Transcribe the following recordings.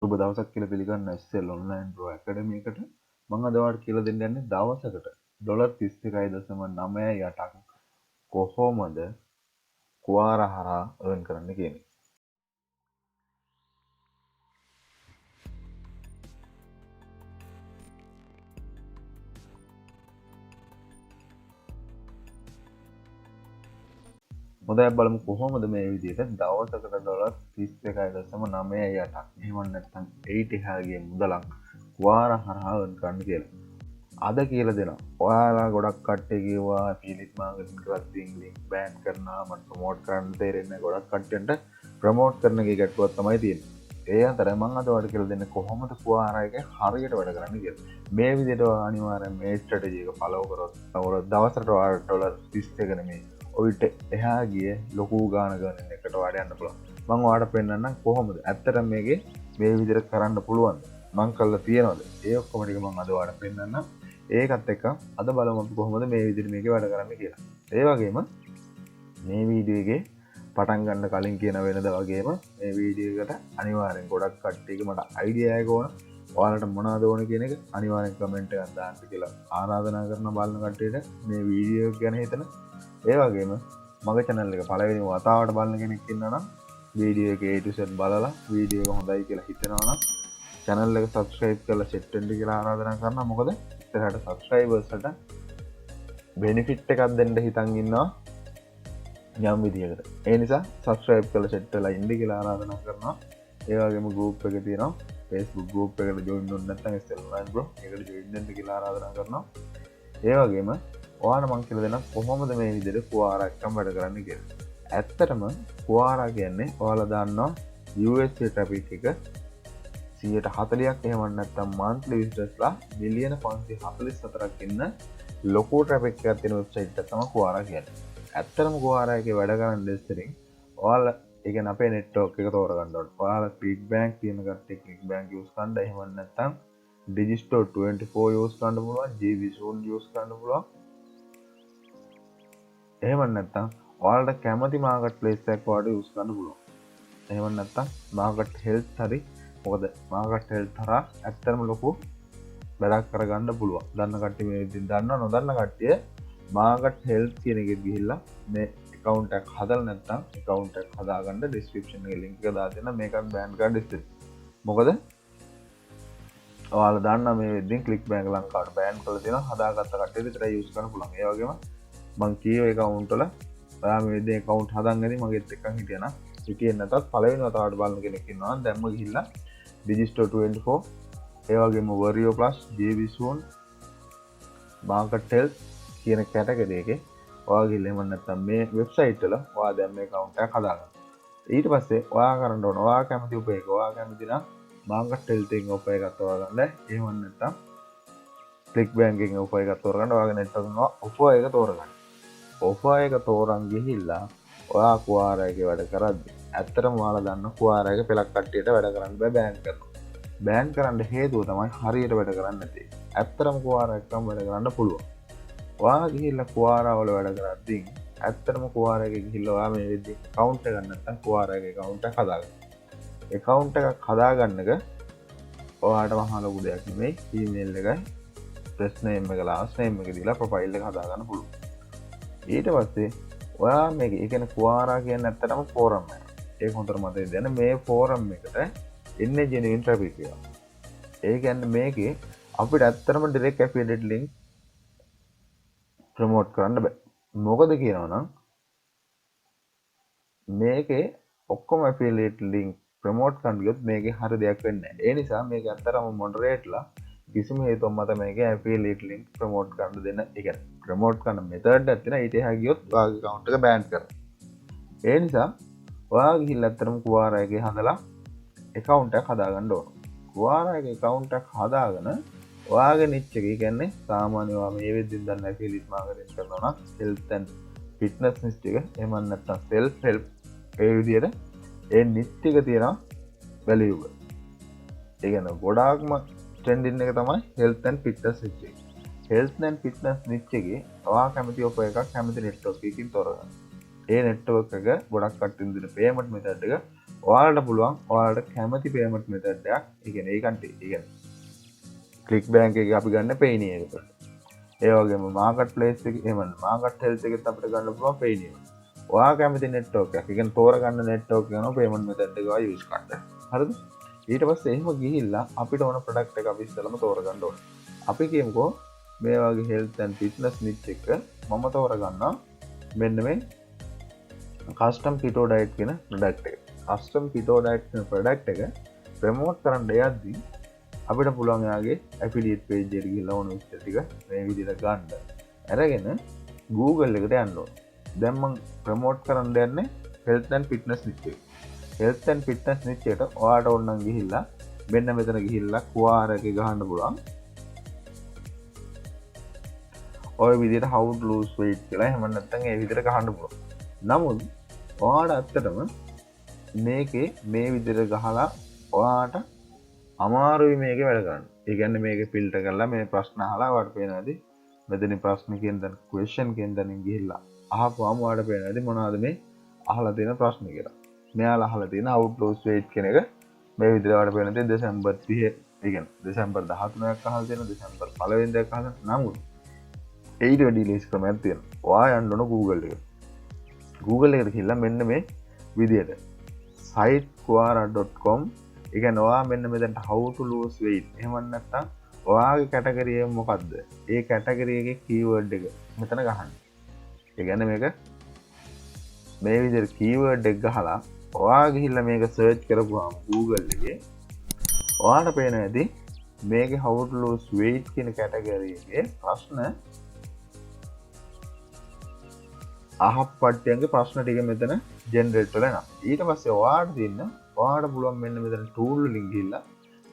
ඔබ දවසක් කියලා පිළිගන්න SL online pro academy එකට මම අද ඔයාලට කියලා දෙන්න යන්නේ දවසකට $31.98ක් කොහොමද Quora හරහා earn කරන්න කියන එක. හොඳයි බලමු කොහොමද මේ විදිහට දවසකට $31.98ක් එහෙම නැත්නම් 8 එහාගේ මුදලක් Quora හරහා earn කරන්න කියලා. අද කියලා දෙනවා. ඔයාලා ගොඩක් කට්ටිය කිව්වා affiliate marketing කරද්දී link ban කරනවා මට promote කරන්න තේරෙන්නේ නැහැ. ගොඩක් කට්ටියන්ට promote කරන එකේ ගැටලුවක් තමයි තියෙන්නේ. ඒ අතර මම අද ඔයාලට කියලා දෙන්නේ කොහොමද Quora එකේ හරියට වැඩ කරන්න කියලා. මේ විදිහට ඔයා අනිවාර්යෙන් මේ strategy එක follow කරොත් දවසට ඔයාලට $31 නෙමෙයි. ඔයිට එහා ගිය ලොකු ගාන ගන්න එකට වඩ යන්න පුළුවන්. මම ඔයාලට පෙන්නන්නම් කොහොමද ඇත්තටම මේකේ මේ විදිහට කරන්න පුළුවන්. මම කරලා තියනවාද? ඒ ඔක්කොම ටික මම අද ඔයාලට පෙන්නන්නම්. ඒකත් එක්ක අද බලමු අපි කොහොමද මේ විදිහට මේකේ වැඩ කරන්න කියලා. ඒ වගේම මේ වීඩියෝ එකේ පටන් ගන්න කලින් කියන වෙනද වගේම මේ වීඩියෝ එකට අනිවාර්යෙන් ගොඩක් කට්ටියක මට අයිඩියා එකක් ඕන. ඔයාලට මොනවද ඕන කියන එක අනිවාර්යෙන් කමෙන්ට් එකක් දාන්න කියලා ආරාධනා කරන බලන කට්ටියට මේ වීඩියෝ එක ගැන හිතන. ඒ වගේම මගේ channel එක පළවෙනි වතාවට බලන කෙනෙක් ඉන්නවා නම් වීඩියෝ එක A to Z බලලා වීඩියෝ එක හොඳයි කියලා හිතනවා නම් channel එක subscribe කරලා set වෙන්න කියලා ආරාධනා කරනවා. මොකද ඉස්සරහට subscribers වලට benefit එකක් දෙන්න හිතන් ඉන්නවා යම් විදියකට. ඒ නිසා subscribe කරලා set වෙලා ඉන්න කියලා ආරාධනා කරනවා. ඒ වගේම group එක තියෙනවා. Facebook group එකට join වෙන්න නැත්නම් SL online bro එකට join වෙන්න කියලා ආරාධනා කරනවා. ඒ වගේම ඔයාලා මම කියලා දෙන්නම් කොහොමද මේ විදිහට Quora එකම වැඩ කරන්නේ කියලා. ඇත්තටම Quora කියන්නේ ඔයාලා දන්නවා USA traffic එක 140ක් එහෙම නැත්නම් monthly visitorsලා මිලියන 544ක් ඉන්න ලොකු traffic එකක් තියෙන වෙබ්සයිට් එක තමයි Quora කියන්නේ. ඇත්තටම Quora එකේ වැඩ කරන දෙස්තරින් ඔයාලා ඒ කියන්නේ අපේ network එක තෝරගන්න ඕනේ. ඔයාලා ClickBank කියන කට්ටිය ClickBank use කරන්න එහෙම නැත්නම් Digistore 24 use කරන්න පුළුවන්, GVZone use කරන්න පුළුවන්. එහෙම නැත්නම් ඔයාලට කැමති මාකට් ප්ලේස් එකක් ඔයාලට යූස් කරන්න පුළුවන්. එහෙම නැත්නම් මාකට් හෙල්ත් හරි මොකද මාකට් හෙල්ත් හරහා ඇත්තටම ලොකු වැඩක් කරගන්න පුළුවන්. දන්න කට්ටිය මේ විදිහින් දන්නවා නොදන්න කට්ටිය මාකට් හෙල්ත් කියන එකෙත් ගිහිල්ලා මේ account එකක් හදලා නැත්නම් account එකක් හදාගන්න description එකේ link එක දාලා තියෙනවා මේකත් ban කරන්න ඉස්සෙල්. මොකද ඔයාලා දන්නා මේ විදිහින් ClickBank ලංකාවට ban කරලා තියෙනවා හදාගත්ත කට්ටිය විතරයි යූස් කරන්න පුළුවන්. ඒ වගේම මං කියව account වල ඔයා මේ විදිහේ account හදන් ඇති මගෙත් එක්කන් හිටියා නම් හිටියේ නැතත් පළවෙනි වතාවට බලන කෙනෙක් ඉන්නවා නම් දැම්ම ගිහිල්ලා Digistore 24 ඒ වගේම Vario Plus JVZone Market Health කියන කැටගරි එකේ ඔයා ගිහිල්ලා එහෙම නැත්නම් මේ වෙබ්සයිට් වල ඔයා දැන් මේ account එකක් හදාගන්න. ඊට පස්සේ ඔයා කරන්න ඕන ඔයා කැමති උපයක ඔයා කැමති නම් Market Health එකෙන් උපයකක් තෝරගන්න. එහෙම නැත්නම් ClickBank එකෙන් උපයකක් තෝරගන්න. ඔයාගේ network එක උපයක තෝරගන්න. ඔෆර් එක තෝරන් ගිහිල්ලා ඔයා Quora එකේ වැඩ කරද්දි ඇත්තටම ඔයාලා දන්න Quora එක පෙලක් කට්ටියට වැඩ කරන්න බෑ බෑන් කරනවා. බෑන් කරන්න හේතුව තමයි හරියට වැඩ කරන්නේ නැති. ඇත්තටම Quora එකම වැඩ කරන්න පුළුවන්. ඔයා ගිහිල්ලා Quora වල වැඩ කරද්දි ඇත්තටම Quora එකේ ගිහිල්ලා ඔයා මේ විදිහේ account එකක් නැත්නම් Quora එකේ account එකක් හදාගන්න. account එකක් හදාගන්න එක ඔයාට මහා ලොකු දෙයක් නෙමෙයි. email එකයි first name එක last name එක දීලා profile එක හදාගන්න පුළුවන්. ඊට පස්සේ ඔයා මේක ඒ කියන්නේ Quora කියන්නේ ඇත්තටම ෆෝරම් එක. ඒක හොඳට මතක තියාගන්න මේ ෆෝරම් එකට එන්නේ genuine traffic එක. ඒ කියන්නේ මේකේ අපිට ඇත්තටම direct affiliate link promote කරන්න බෑ. මොකද කියනවනම් මේකේ ඔක්කොම affiliate link promote කරන්න ගියොත් මේකේ හරි දෙයක් වෙන්නේ නැහැ. ඒ නිසා මේක ඇත්තටම moderate-ලා කිසිම හේතුවක් මත මේකේ affiliate link promote කරන්න දෙන්න. ඒ කියන්නේ promote කරන method එකක් තියෙනවා. ඊට එහා ගියොත් ඔයාගේ account එක ban කරනවා. ඒ නිසා ඔයා ගිහිල්ලා ඇත්තටම Quora එකේ හදලා account එකක් හදාගන්න ඕන. Quora එකේ account එකක් හදාගෙන ඔයාගේ niche එක කියන්නේ සාමාන්‍ය ඔයා මේ වෙද්දින් දන්න affiliate marketing කරනවා නම් health and fitness niche එක එහෙම නැත්නම් self help ඒ විදිහට ඒ niche එක තියෙනවා valuable. ඒ කියන්නේ ගොඩාක්ම trending එක තමයි health and fitness niche එක. health and fitness niche එකේ ඔයා කැමති ඔෆර් එකක් කැමති network එකකින් තොරගන්න. ඒ network එක ගොඩක් කට්ටියන් දෙන payment method එක ඔයාලට පුළුවන් ඔයාලට කැමති පේමන්ට් මෙතඩ් එකක් ඒ කියන්නේ ඒකට ඒ කියන්නේ ක්ලික් බැංක් එකේ අපි ගන්න පේනී එකට ඒ වගේම මාකට් ප්ලේස් එකේ එහෙම මාකට් හෙල්ත් එකෙත් අපිට ගන්න පුළුවන් පේනී එක. ඔයා කැමති නෙට්වර්ක් එකක්. ඒ කියන්නේ තෝරගන්න නෙට්වර්ක් යනවා පේමන්ට් මෙතඩ් එක ඔයා යූස් කරන්න. හරිද? ඊට පස්සේ එහෙම ගිහිල්ලා අපිට ඕන ප්‍රොඩක්ට් එක අපි ඉස්සෙල්ලාම තෝරගන්න ඕනේ. අපි කියමුකෝ මේ වගේ හෙල්ත් ඇන්ඩ් ෆිට්නස් නිච් එක මම තෝරගන්නවා මෙන්න මේ කස්ටම් කිටෝ ඩයට් කියන ප්‍රොඩක්ට් එක. කස්ටම් කිටෝ ඩයට් කියන ප්‍රොඩක්ට් එක ප්‍රමෝට් කරන්න යද්දී අපිට පුළුවන් යාගේ ඇෆිලියේට් පේජ් එකට ගිහලා ඕන විස්තර ටික මේ විදිහට ගන්න. අරගෙන Google එකට යන්න ඕන. දැන් මම ප්‍රමෝට් කරන්න යන්නේ health and fitness niche එක. health and fitness niche එකට ඔයාලට ඕන නම් ගිහිල්ලා මෙන්න මෙතන ගිහිල්ලා Quora එකේ ගහන්න පුළුවන්. ඔය විදිහට how to lose weight කියලා එහෙම නැත්නම් ඒ විදිහට ගහන්න පුළුවන්. නමුත් ඔයාලට ඇත්තටම මේකේ මේ විදිහට ගහලා ඔයාලට අමාරුයි මේක වැඩ කරන්න. ඒ කියන්නේ මේක ෆිල්ටර් කරලා මේ ප්‍රශ්න අහලා ඔයාලට පේනවාදී මෙතන ප්‍රශ්න කියන දන ක්වෙස්චන් කියන දනින් ගිහිල්ලා අහපුවාම ඔයාලට පේනවාදී මොනවද මේ අහලා තියෙන ප්‍රශ්න කියලා. මෙයාලා අහලා තියෙන out lose weight කියන එක මේ විදිහට ඔයාලට පේනදී දෙසැම්බර් 30 ඒ කියන්නේ දෙසැම්බර් 13ක් අහලා තියෙන දෙසැම්බර් 1 වෙනිදාක් අහලා නමුත් ඊට වැඩි ලිස් ක්‍රමයක් තියෙනවා. ඔයා යන්න ඕන Google එකට. Google එකට ගිහිල්ලා මෙන්න මේ විදිහට sitequora.com ඒ කියන්නේ ඔයා මෙන්න මෙතනට how to lose weight එහෙම නැත්නම් ඔයාගේ කැටගරි එක මොකද්ද? ඒ කැටගරි එකේ කීවර්ඩ් එක මෙතන ගහන්න. ඒ කියන්නේ මේක මේ විදිහට කීවර්ඩ් එක ගහලා ඔයා ගිහිල්ලා මේක සර්ච් කරපුවාම Google එකේ ඔයාලට පේන ඇති මේකේ how to lose weight කියන කැටගරි එකේ ප්‍රශ්න අහප්පට්ටියන්ගේ ප්‍රශ්න ටික මෙතන ජෙනරේට් වෙලා එනවා. ඊට පස්සේ ඔයාලට තියෙන ඔයාලට පුළුවන් මෙන්න මෙතන ටූල් වලින් ගිහිල්ලා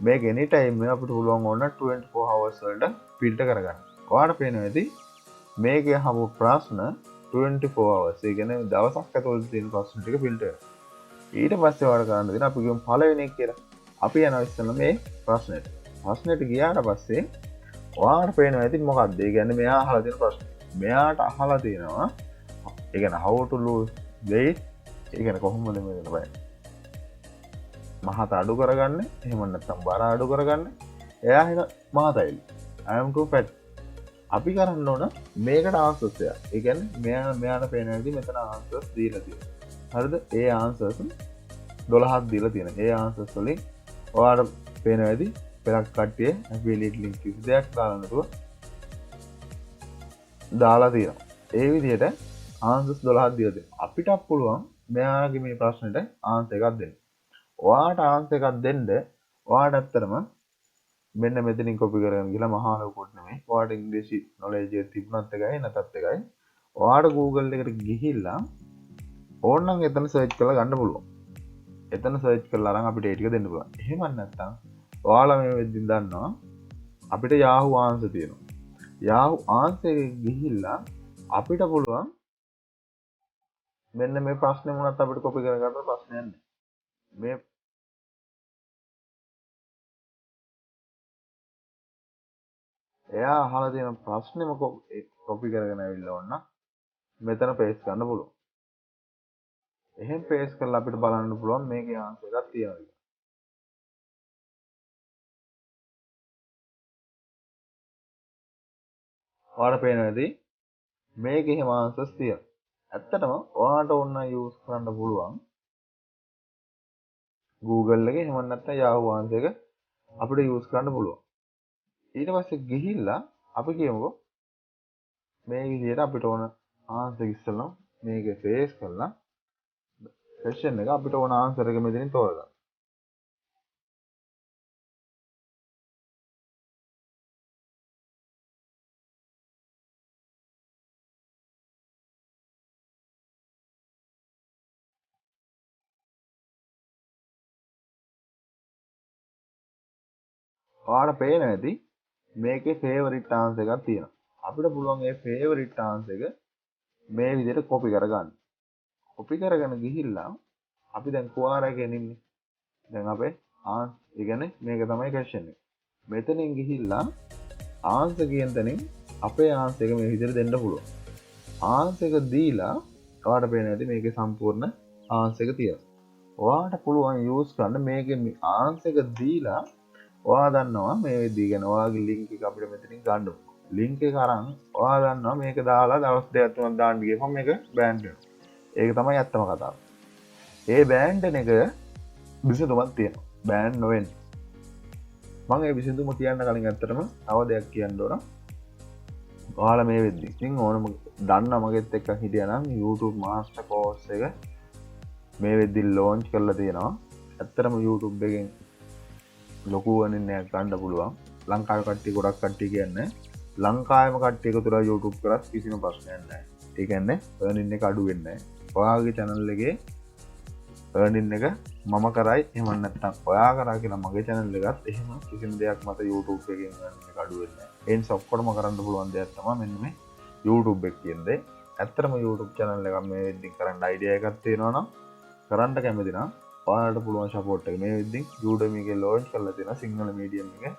මේක any time අපිට පුළුවන් ඕන 24 hours වලට ෆිල්ටර් කරගන්න. ඔයාලට පේනවා ඇති මේකේ අහපු ප්‍රශ්න 24 hours. ඒ කියන්නේ දවසක් ඇතුළත තියෙන ප්‍රශ්න ටික ෆිල්ටර් කරනවා. ඊට පස්සේ ඔයාලට කරන්න දෙන අපි කියමු පළවෙනි එක කියලා. අපි යනවා ඉස්සෙල්ලා මේ ප්‍රශ්නෙට. ප්‍රශ්නෙට ගියාට පස්සේ ඔයාලට පේනවා ඇති මොකක්ද? ඒ කියන්නේ මෙයා අහලා තියෙන ප්‍රශ්න. මෙයාට අහලා තියෙනවා ඒ කියන්නේ how to lose weight ඒ කියන්නේ කොහොමද මේකට බය මහත අඩු කරගන්න එහෙම නැත්නම් බර අඩු කරගන්න එයා හින මහතයිලු I am too fat අපි කරන්න ඕන මේකට ආන්සර්ස් එක. ඒ කියන්නේ මෙයාට පේන විදිහ මෙතන ආන්සර්ස් දීලා තියෙනවා. හරිද? ඒ ආන්සර්ස් 12ක් දීලා තියෙනවා. ඒ ආන්සර්ස් වලින් ඔයාලට පේන විදිහ පෙරක් කට්ටිය affiliate link කිසි දෙයක් දාලා නැතුව දාලා තියෙනවා. ඒ විදිහට ආන්සර්ස් 12ක් දීලා තියෙනවා. අපිට පුළුවන් මෙයාගේ මේ ප්‍රශ්නෙට ආන්සර් එකක් දෙන්න. ඔයාට ආන්සර් එකක් දෙන්න ඔයාට ඇත්තටම මෙන්න මෙතනින් කොපි කරගෙන ගිහලා මහා ලොකුට නෙමෙයි. ඔයාට ඉංග්‍රීසි නොලෙජ් එක තිබුණත් එකයි නැතත් එකයි. ඔයාට Google එකට ගිහිල්ලා ඕනනම් එතන සර්ච් කරලා ගන්න පුළුවන්. එතන සර්ච් කරලා අරන් අපිට ඒ ටික දෙන්න පුළුවන්. එහෙම නැත්නම් ඔයාලා මේ වෙද්දින් දන්නවා අපිට Yahoo ආන්සර් තියෙනවා. Yahoo ආන්සර් එකේ ගිහිල්ලා අපිට පුළුවන් මෙන්න මේ ප්‍රශ්නේ මොනවත් අපිට කොපි කරගන්න ප්‍රශ්නයක් නැහැ. මේ එයා අහලා තියෙන ප්‍රශ්නේම කොපි කරගෙන ඇවිල්ලා ඕන මෙතන පේස්ට් කරන්න පුළුවන්. එහෙන් පේස්ට් කරලා අපිට බලන්න පුළුවන් මේකේ ආන්සර් එකක් තියෙනවා කියලා. ඔයාලට පේනවාදී මේකේ එහෙම ආන්සර්ස් තියෙනවා. ඇත්තටම ඔයාලට ඕන යූස් කරන්න පුළුවන් Google එකේ එහෙම නැත්නම් Yahoo ආන්සර් එක අපිට යූස් කරන්න පුළුවන්. ඊට පස්සේ ගිහිල්ලා අපි කියමුකෝ මේ විදිහට අපිට ඕන ආන්සර් ඉස්සෙල්ලා මේක පේස් කරලා ක්වෙස්චන් එක අපිට ඕන ආන්සර් එක මෙතනින් තෝරගන්න. ඔයාලට පේන ඇති මේකේ ෆේවරිට් ආන්සර් එකක් තියෙනවා. අපිට පුළුවන් ඒ ෆේවරිට් ආන්සර් එක මේ විදිහට කොපි කරගන්න. කොපි කරගෙන ගිහිල්ලා අපි දැන් Quora එකේ ඉන්නේ. දැන් අපේ ඒ කියන්නේ මේක තමයි ක්වෙස්චන් එක. මෙතනින් ගිහිල්ලා ආන්සර් කියන තැනින් අපේ ආන්සර් එක මේ විදිහට දෙන්න පුළුවන්. ආන්සර් එක දීලා ඔයාලට පේන ඇති මේකේ සම්පූර්ණ ආන්සර් එක තියෙනවා. ඔයාට පුළුවන් යූස් කරන්න මේකේ ආන්සර් එක දීලා ඔයා දන්නවා මේ විදිහ ගැන ඔයාගේ ලින්ක් එක අපිට මෙතනින් ගන්න ඕන. ලින්ක් එක අරන් ඔයා දන්නවා මේක දාලා දවස් දෙකක් තුනක් දාන්න ගියපම මේක බෑන් වෙනවා. ඒක තමයි ඇත්තම කතාව. ඒ බෑන් වෙන එක විසඳුමක් තියෙනවා. බෑන් නොවෙන්න. මම ඒ විසඳුම කියන්න කලින් ඇත්තටම තව දෙයක් කියන්න ඕන. ඔයාලා මේ වෙද්දි ඉතින් ඕනම දන්න මගෙත් එක්ක හිටියනම් YouTube master course එක මේ වෙද්දි launch කරලා තියෙනවා. ඇත්තටම YouTube එකෙන් ලොකු වනින්නයක් ගන්න පුළුවන්. ලංකාවේ කට්ටිය ගොඩක් කට්ටිය කියන්නේ ලංකාවේම කට්ටිය එකතු කරලා YouTube කරත් කිසිම ප්‍රශ්නයක් නැහැ. ඒ කියන්නේ earning එක අඩු වෙන්නේ නැහැ. ඔයාගේ channel එකේ earning එක මම කරයි එහෙම නැත්නම් ඔයා කරා කියලා මගේ channel එකත් එහෙම කිසිම දෙයක් මත YouTube එකෙන් earning එක අඩු වෙන්නේ නැහැ. ඒ නිසා ඔක්කොම කරන්න පුළුවන් දෙයක් තමයි මෙන්න මේ YouTube එක කියන්නේ. ඇත්තටම YouTube channel එකක් මේ වෙද්දි කරන්න idea එකක් තියෙනවා නම් කරන්න කැමති නම් ඔයාලට පුළුවන් සපෝට් එක මේ වෙද්දි Udemy එකේ launch කරලා තියෙනවා සිංහල medium එකේ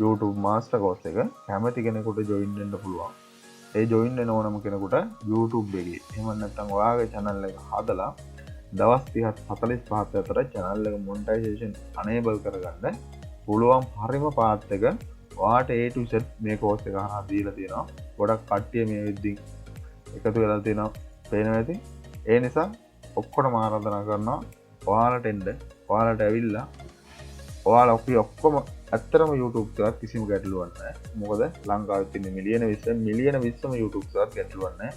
YouTube master course එක කැමති කෙනෙකුට join වෙන්න පුළුවන්. ඒ join වෙන ඕනම කෙනෙකුට YouTube එකේ එහෙම නැත්නම් ඔයාගේ channel එක හදලා දවස් 30-45 අතර channel එක monetization enable කරගන්න පුළුවන් හරිම පාත් එක ඔයාට A to Z මේ course එක හරහා දීලා තියෙනවා. ගොඩක් කට්ටිය මේ වෙද්දි එකතු වෙලා තියෙනවා පේනවා ඇති. ඒ නිසා ඔක්කොටම ආරාධනා කරනවා ඔයාලට එන්න. ඔයාලට ඇවිල්ලා ඔයාලා ඔක්කොම ඇත්තටම YouTube එකත් කිසිම ගැටලුවක් නැහැ. මොකද ලංකාවේ තියෙන මිලියන 20ම YouTube එකත් ගැටලුවක් නැහැ.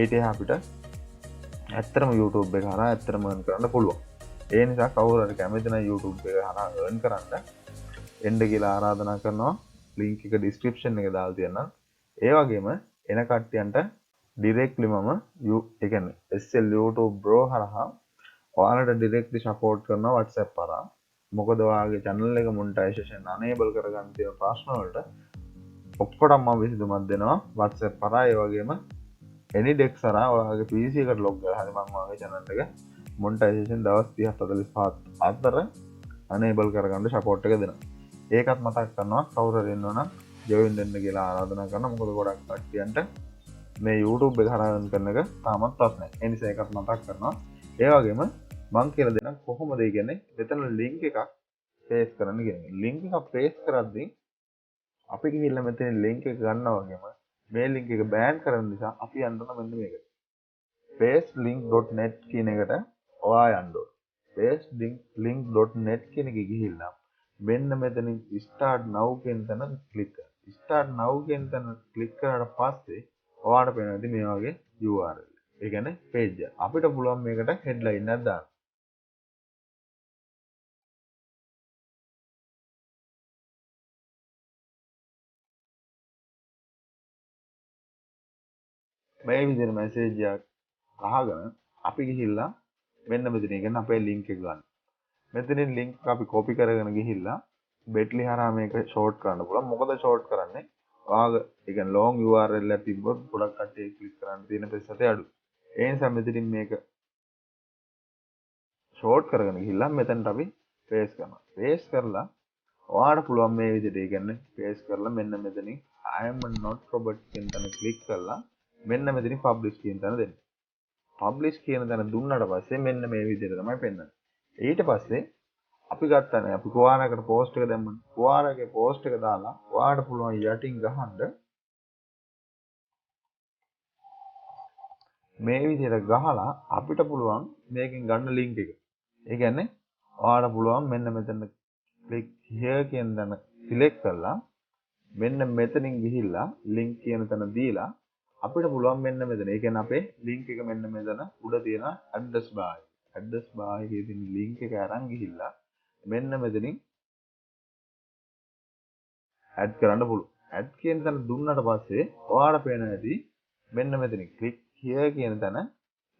ඒට අපිට ඇත්තටම YouTube එක හරහා ඇත්තටම earn කරන්න පුළුවන්. ඒ නිසා කවුරු හරි කැමති නම් YouTube එක හරහා earn කරන්න එන්න කියලා ආරාධනා කරනවා. link එක description එකේ දාලා තියෙනවා. ඒ වගේම එන කට්ටියන්ට directly මම ඒ කියන්නේ SL YouTube Bro හරහා ඔයාලට directly support කරනවා WhatsApp හරහා. මොකද ඔයාගේ channel එක monetization enable කරගන්න තියෙන ප්‍රශ්න වලට ඔක්කොටම මම විසඳුමක් දෙනවා WhatsApp හරහා. ඒ වගේම any dex හරහා ඔයාගේ PC එකට log කරලා හරි මම ඔයාගේ channel එක monetization දවස් 30-45 අතර enable කරගන්න support එක දෙනවා. ඒකත් මතක් කරනවා කවුරු හරි ඉන්නවනම් join වෙන්න කියලා ආරාධනා කරනවා. මොකද ගොඩක් කට්ටියන්ට මේ YouTube එක හරහා earn කරන එක තාමත් ප්‍රශ්නයි. ඒ නිසා ඒකත් මතක් කරනවා. ඒ වගේම මං කියලා දෙන්න කොහොමද කියන්නේ මෙතන link එකක් paste කරන්න කියන්නේ. link එක paste කරද්දී අපි ගිහිල්ලා මෙතන link එක ගන්නවා වගේම මේ link එක ban කරන නිසා අපි යන්න ඕන මෙන්න මේකට. pastelink.net කියන එකට ඔයා යන්න ඕන. pastelink.net කියන එකේ ගිහිල්ලා මෙන්න මෙතනින් start now කියන තැන click කරන්න. start now කියන තැන click කරාට පස්සේ ඔයාලට පේනවා මේ වගේ URL. ඒ කියන්නේ page එක. අපිට පුළුවන් මේකට headline එකක් දාන්න. මේ විදිහට මැසේජ් එකක් අහගෙන අපි ගිහිල්ලා මෙන්න මෙතන ඉගෙන අපේ link එක ගන්න. මෙතනින් link එක අපි copy කරගෙන ගිහිල්ලා betly හරහා මේක short කරන්න පුළුවන්. මොකද short කරන්නේ? ඔයාගේ ඒ කියන්නේ long URL එකක් තිබ්බොත් ගොඩක් කට්ටිය click කරන්න තියෙන ප්‍රතිශතය අඩුයි. ඒ නිසා මෙතනින් මේක short කරගෙන ගිහිල්ලා මෙතනට අපි paste කරනවා. paste කරලා ඔයාලට පුළුවන් මේ විදිහට ඒ කියන්නේ paste කරලා මෙන්න මෙතනින් I am not robot කියන තැන click කරලා මෙන්න මෙතනින් publish කියන තැන දෙන්න. publish කියන තැන දුන්නාට පස්සේ මෙන්න මේ විදිහට තමයි පෙන්වන්නේ. ඊට පස්සේ අපි ගත්තනේ අපි Quora එකට post එක දැම්මනේ. Quora එකේ post එක දාලා ඔයාලට පුළුවන් යටින් ගහන්න මේ විදිහට ගහලා අපිට පුළුවන් මේකෙන් ගන්න link එක. ඒ කියන්නේ ඔයාලට පුළුවන් මෙන්න මෙතන click here කියන තැන select කරලා මෙන්න මෙතනින් ගිහිල්ලා link කියන තැන දීලා අපිට පුළුවන් මෙන්න මෙතන. ඒ කියන්නේ අපේ link එක මෙන්න මෙතන උඩ තියෙන address bar එක. address bar එකේ තියෙන link එක අරන් ගිහිල්ලා මෙන්න මෙතනින් add කරන්න පුළුවන්. add කියන තැන දුන්නාට පස්සේ ඔයාලට පේන ඇති මෙන්න මෙතනින් click here කියන තැන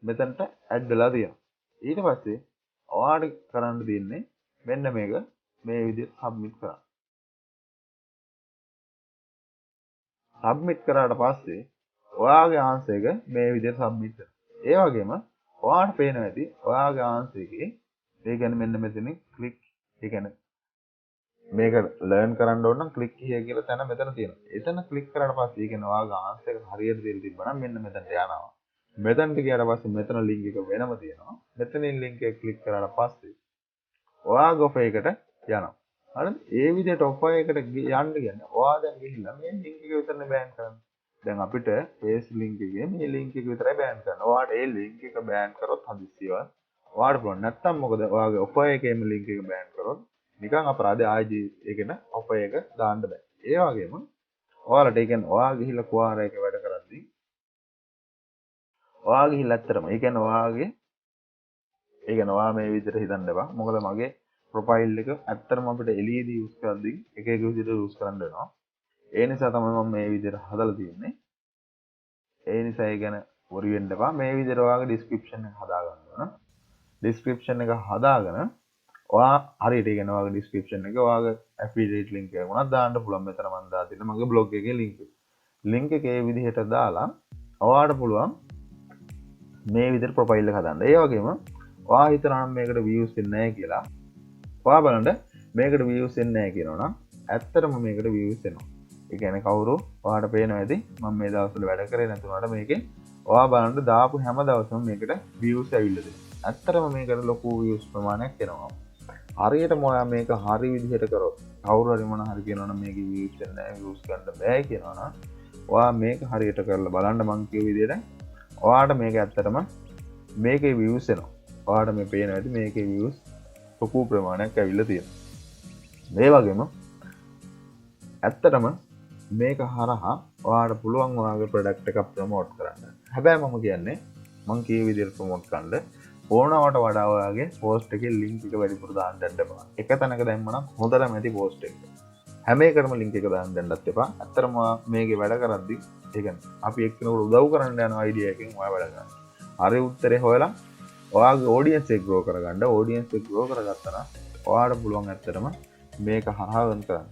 මෙතනට add වෙලා තියෙනවා. ඊට පස්සේ ඔයාලට කරන්න තියෙන්නේ මෙන්න මේක මේ විදිහට submit කරන්න. submit කරාට පස්සේ ඔයාගේ answer එක මේ විදිහට submit කරනවා. ඒ වගේම ඔයාලට පේනවා ඇති ඔයාගේ answer එකේ ඒ කියන්නේ මෙන්න මෙතනින් click ඒ කියන්නේ මේක learn කරන්න ඕන නම් click here කියලා තැන මෙතන තියෙනවා. එතන click කරාට පස්සේ ඒ කියන්නේ ඔයාගේ answer එක හරියට දෙලා තිබ්බනම් මෙන්න මෙතනට යනවා. මෙතනට ගියාට පස්සේ මෙතන link එක වෙනම තියෙනවා. මෙතනින් link එක click කරාට පස්සේ ඔයාගේ offer එකට යනවා. හරිද? ඒ විදිහට offer එකට යන්න කියන්නේ ඔයා දැන් ගිහිල්ලා මේ link එක විතරනේ බෑන් කරන්නේ. දැන් අපිට face link එකේ මේ link එක විතරයි බෑන් කරන්න. ඔයාට ඒ link එක බෑන් කරොත් හදිස්සියව ඔයාට පුළුවන්. නැත්තම් මොකද ඔයාගේ offer එකේම link එක බෑන් කරොත් නිකන් අපරාධය ආයි ඒකෙන offer එක දාන්න බෑ. ඒ වගේම ඔයාලට ඒ කියන්නේ ඔයා ගිහිල්ලා Quora එකේ වැඩ කරද්දී ඔයා ගිහිල්ලා ඇත්තටම ඒ කියන්නේ ඔයා මේ විදිහට හිතන්න එපා. මොකද මගේ ප්‍රොෆයිල් එක ඇත්තටම අපිට එළියේදී යූස් කරද්දී එක එක විදිහට යූස් කරන්න වෙනවා. ඒ නිසා තමයි මම මේ විදිහට හදලා තියෙන්නේ. ඒ නිසා ඒ ගැන worry වෙන්න එපා. මේ විදිහට ඔයාගේ description එක හදා ගන්න ඕන. description එක හදාගෙන ඔයා හරියට ඒ කියන්නේ ඔයාගේ description එක ඔයාගේ affiliate link එක උනත් දාන්න පුළුවන්. මෙතන මම දාලා තියෙන මගේ blog එකේ link එක. link එක ඒ විදිහට දාලා ඔයාට පුළුවන් මේ විදිහට ප්‍රොෆයිල් එක හදන්න. ඒ වගේම ඔයා හිතනවා නම් මේකට views එන්නේ නැහැ කියලා. ඔයා බලන්න මේකට views එන්නේ නැහැ කියනවනම් ඇත්තටම මේකට views එනවා. ඒ කියන්නේ කවුරු ඔයාට පේනවා ඇති මම මේ දවස්වල වැඩ කරේ නැතුණාට මේකේ ඔයා බලන්න දාපු හැම දවසම මේකට views ඇවිල්ලා තියෙනවා. ඇත්තටම මේකට ලොකු views ප්‍රමාණයක් එනවා. හරියටම ඔයා මේක හරි විදිහට කරොත් කවුරු හරි මොන හරි කියනවනම් මේකේ views එන්නේ නැහැ views ගන්න බෑ කියනවනම් ඔයා මේක හරියට කරලා බලන්න මං කියව විදිහට ඔයාට මේක ඇත්තටම මේකේ views එනවා. ඔයාට මේ පේනවා ඇති මේකේ views ලොකු ප්‍රමාණයක් ඇවිල්ලා තියෙනවා. මේ වගේම ඇත්තටම මේක හරහා ඔයාට පුළුවන් ඔයාගේ ප්‍රොඩක්ට් එකක් ප්‍රොමෝට් කරන්න. හැබැයි මම කියන්නේ මං කී විදිහට ප්‍රොමෝට් කරන්න ඕනවට වඩා ඔයාගේ පෝස්ට් එකේ ලින්ක් එක වැඩිපුර දාන්න එපා. එක තැනක දැම්මනම් හොඳටම ඇති පෝස්ට් එක. හැම එකටම ලින්ක් එක දාන්න දෙන්නත් එපා. ඇත්තටම මේකේ වැඩ කරද්දි ඒ කියන්නේ අපි එක්කෙනෙකුට උදව් කරන්න යන අයිඩියා එකකින් ඔයා වැඩ කරන්න. හරි උත්තරේ හොයලා ඔයාගේ ඔඩියන්ස් එක ග්‍රෝ කරගන්න. ඔඩියන්ස් එක ග්‍රෝ කරගත්තා නම් ඔයාට පුළුවන් ඇත්තටම මේක හරහා වෙන කරන්න.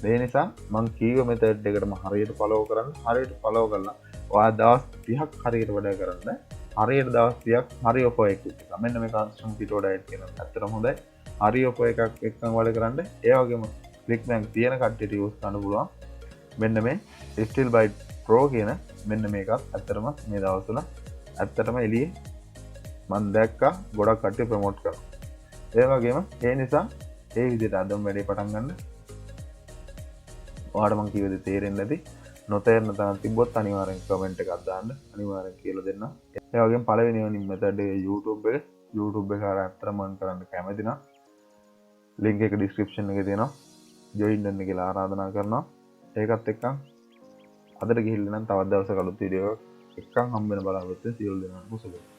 ඒ නිසා මං කීව මෙතඩ් එකටම හරියට ෆලෝ කරන්න. හරියට ෆලෝ කළා ඔයා දවස් 30ක් හරියට වැඩ කරන්න. හරියට දවස් 30ක් හරි ඔෆර් එකක්. මෙන්න මේ කස්ටම් කිටෝ ඩයට් කියන ඇත්තටම හොඳයි. හරි ඔෆර් එකක් එක්කම වැඩ කරන්න. ඒ වගේම ක්ලික් බැංක් තියෙන කට්ටියට යූස් කරන්න පුළුවන්. මෙන්න මේ ස්ටිල් බයිට් ප්‍රෝ කියන මෙන්න මේකත් ඇත්තටම මේ දවස්වල ඇත්තටම එළියේ මම දැක්කා ගොඩක් කට්ටිය ප්‍රොමෝට් කරනවා. ඒ වගේම ඒ නිසා ඒ විදිහට අදම වැඩේ පටන් ගන්න. ඔයාලට මම කියවද තේරෙන්නේ නැති නොතේරෙන තැනක් තිබ්බොත් අනිවාර්යෙන් කමෙන්ට් එකක් දාන්න. අනිවාර්යෙන් කියලා දෙන්න. ඒ වගේම පළවෙනිවනින් මෙතඩ් YouTube එක අර අත්‍තරම මම කරන්න කැමති නම් link එක description එකේ තියෙනවා. join වෙන්න කියලා ආරාධනා කරනවා. ඒකත් එක්ක අදට ගිහිල්ලා නම් තවත් දවසක අලුත් වීඩියෝ එකක් හම්බ වෙන බලාපොරොත්තු සියලු දෙනාටම සුබ.